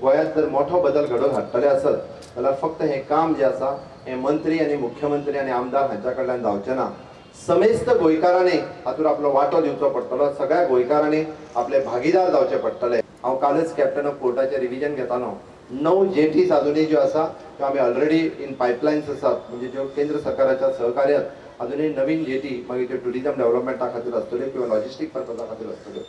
गोंयांत जर मोठो बदल घडोवन हाडटले आसत जाल्यार फक्त हे काम जे आसा हे मंत्री आनी मुख्यमंत्री आनी आमदार हांच्या कडल्यान जावचें ना। समेस्त गोंयकारांनी हातूंत आपलो वांटो दिवचो पडटलो। सगळ्या गोंयकारांनी आपले भागीदार जावचे पडटले। हांव कालच कॅप्टन ऑफ कोर्टाचें रिव्हिजन घेतालो। 9 जेटीज अजुनूय ज्यो आसा त्यो आमी ऑलरेडी इन पायपलायन्स आसात, म्हणजे ज्यो केंद्र सरकाराच्या सहकार्यान अजुनूय नवीन जेटी मागीर त्यो टुरिजम डेव्हलपमेंटा खातीर आसतल्यो किंवा लॉजिस्टीक पर्पजा खातीर आसतल्यो।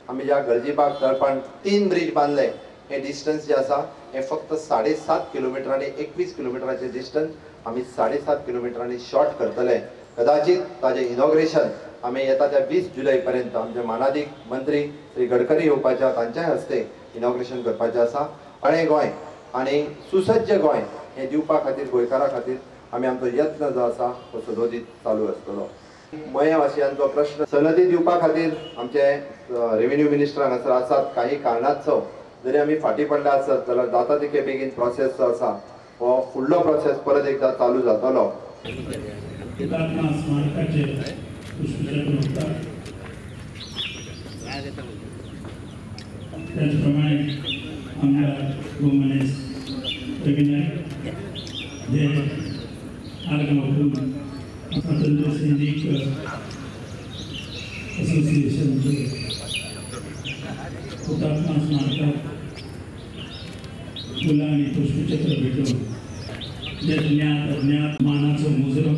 आमी ज्या गळजीबाग तळपाण 3 ब्रिज बांदले, हे डिस्टन्स जे आसा हे फक्त 7.5 किलोमिटरांनी 21 किलोमिटरांचे डिस्टन्स आमी 7.5 किलोमिटरांनी शॉर्ट करतले। कदाचित ताजें इनॉग्रेशन आमी येता त्या 20 जुलय पर्यंत आमचे मानाधीक मंत्री श्री गडकरी येवपाच्या तांच्या हस्ते इनॉग्रेशन करपाचें आसा। आणि गोंय आनी सुसज्ज गोंय हे दिवपा खातीर गोंयकारां खातीर आमी आमचो यत्न जो आसा तो सदोदीत चालू आसतलो। मयवासियांचो प्रश्न सनदी दिवपा खातीर आमचे रेव्हेन्यू मिनिस्टर हांगासर आसात। काही कारणास्तव जरी आमी फाटीं पडले आसत जाल्यार जाता तितके बेगीन प्रोसेस जो आसा हो फुडलो प्रोसेस परत एकदा चालू जातलो। आमदार गोमनेस जे आरगांवून स्वातंत्र्य सैनिक असोसिएशनचे हुतात्मा स्मारकात फुलां आनी पुष्पचक्र भेटून जे ज्ञात अज्ञात मानाचो मुजरो